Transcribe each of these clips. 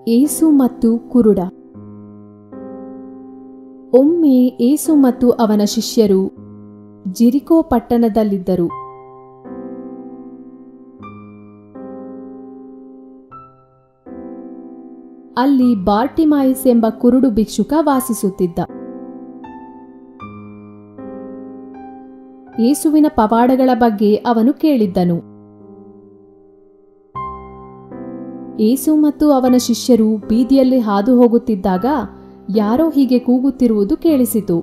ಏಸು ಮತ್ತು ಕುರುಡ. ಒಮ್ಮೆ ಏಸು ಮತ್ತು ಅವನ ಶಿಷ್ಯರು ಜೆರಿಕೋ ಪಟ್ಟಣದಲ್ಲಿದ್ದರು. ಅಲ್ಲಿ ಬಾರ್ಟಿಮಾಯಸ್ ಎಂಬ ಕುರುಡು ಭಿಕ್ಷುಕ ವಾಸಿಸುತ್ತಿದ್ದ. ಯೇಸುವಿನ ಪವಾಡಗಳ ಬಗ್ಗೆ ಅವನು ಕೇಳಿದ್ದನು. ಯೇಸು ಮತ್ತು ಅವನ ಶಿಷ್ಯರು ಬೀದಿಯಲ್ಲಿ ಹಾದು ಹೋಗುತ್ತಿದ್ದಾಗ ಯಾರೋ ಹೀಗೆ ಕೂಗುತ್ತಿರುವುದು ಕೇಳಿಸಿತು.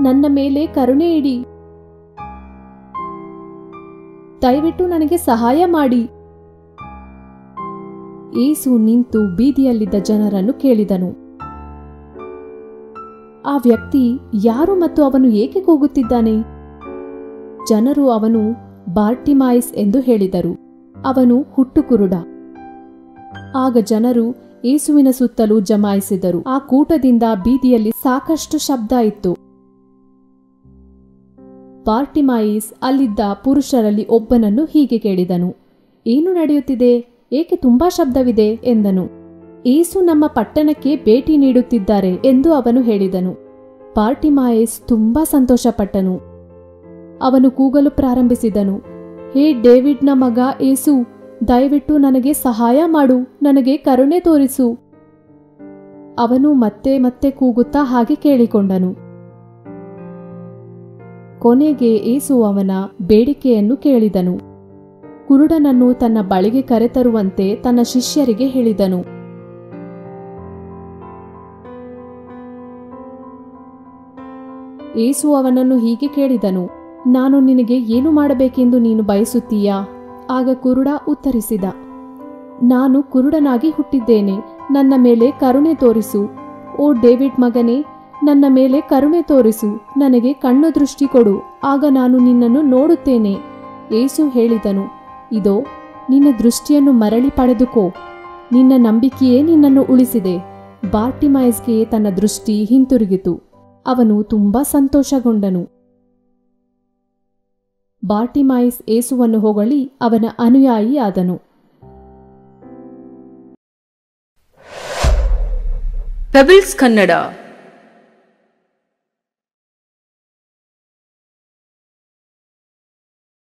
ನನ್ನ ಮೇಲೆ ಕರುಣೆ ಇಡಿ, ದಯವಿಟ್ಟು ನನಗೆ ಸಹಾಯ ಮಾಡಿ. ಯೇಸು ನಿಂತು ಬೀದಿಯಲ್ಲಿದ್ದ ಜನರನ್ನು ಕೇಳಿದನು. ಆ ವ್ಯಕ್ತಿ ಯಾರು ಮತ್ತು ಅವನು ಏಕೆ ಕೂಗುತ್ತಿದ್ದಾನೆ? ಜನರು ಅವನು ಬಾರ್ಟಿಮಾಯಸ್ ಎಂದು ಹೇಳಿದರು. ಅವನು ಹುಟ್ಟು ಕುರುಡ. ಆಗ ಜನರು ಯೇಸುವಿನ ಸುತ್ತಲೂ ಜಮಾಯಿಸಿದರು. ಆ ಕೂಟದಿಂದ ಬೀದಿಯಲ್ಲಿ ಸಾಕಷ್ಟು ಶಬ್ದ ಇತ್ತು. ಬಾರ್ಟಿಮಾಯಸ್ ಅಲ್ಲಿದ್ದ ಪುರುಷರಲ್ಲಿ ಒಬ್ಬನನ್ನು ಹೀಗೆ ಕೇಳಿದನು, ಏನು ನಡೆಯುತ್ತಿದೆ? ಏಕೆ ತುಂಬಾ ಶಬ್ದವಿದೆ ಎಂದನು. ಯೇಸು ನಮ್ಮ ಪಟ್ಟಣಕ್ಕೆ ಭೇಟಿ ನೀಡುತ್ತಿದ್ದಾರೆ ಎಂದು ಅವನು ಹೇಳಿದನು. ಬಾರ್ಟಿಮಾಯಸ್ ತುಂಬಾ ಸಂತೋಷಪಟ್ಟನು. ಅವನು ಕೂಗಲು ಪ್ರಾರಂಭಿಸಿದನು, ಹೇ ಡೇವಿಡ್ನ ಮಗ ಯೇಸು, ದಯವಿಟ್ಟು ನನಗೆ ಸಹಾಯ ಮಾಡು, ನನಗೆ ಕರುಣೆ ತೋರಿಸು. ಅವನು ಮತ್ತೆ ಮತ್ತೆ ಕೂಗುತ್ತಾ ಹಾಗೆ ಕೇಳಿಕೊಂಡನು. ಕೊನೆಗೆ ಯೇಸು ಅವನ ಬೇಡಿಕೆಯನ್ನು ಕೇಳಿದನು. ಕುರುಡನನ್ನು ತನ್ನ ಬಳಿಗೆ ಕರೆತರುವಂತೆ ತನ್ನ ಶಿಷ್ಯರಿಗೆ ಹೇಳಿದನು. ಯೇಸು ಅವನನ್ನು ಹೀಗೆ ಕೇಳಿದನು, ನಾನು ನಿನಗೆ ಏನು ಮಾಡಬೇಕೆಂದು ನೀನು ಬಯಸುತ್ತೀಯಾ? ಆಗ ಕುರುಡ ಉತ್ತರಿಸಿದ, ನಾನು ಕುರುಡನಾಗಿ ಹುಟ್ಟಿದ್ದೇನೆ, ನನ್ನ ಮೇಲೆ ಕರುಣೆ ತೋರಿಸು. ಓ ಡೇವಿಡ್ ಮಗನೇ, ನನ್ನ ಮೇಲೆ ಕರುಣೆ ತೋರಿಸು, ನನಗೆ ಕಣ್ಣು ದೃಷ್ಟಿ ಕೊಡು, ಆಗ ನಾನು ನಿನ್ನನ್ನು ನೋಡುತ್ತೇನೆ. ಯೇಸು ಹೇಳಿದನು, ಇದೋ ನಿನ್ನ ದೃಷ್ಟಿಯನ್ನು ಮರಳಿ ಪಡೆದುಕೋ, ನಿನ್ನ ನಂಬಿಕೆಯೇ ನಿನ್ನನ್ನು ಉಳಿಸಿದೆ. ಬಾರ್ಟಿಮಾಯಸ್ಗೆ ತನ್ನ ದೃಷ್ಟಿ ಹಿಂತಿರುಗಿತು. ಅವನು ತುಂಬಾ ಸಂತೋಷಗೊಂಡನು. ಬಾರ್ಟಿಮಾಯಸ್ ಯೇಸುವನ್ನು ಹೊಗಳಿ ಅವನ ಅನುಯಾಯಿ ಆದನು. ಪೆಬಲ್ಸ್ ಕನ್ನಡ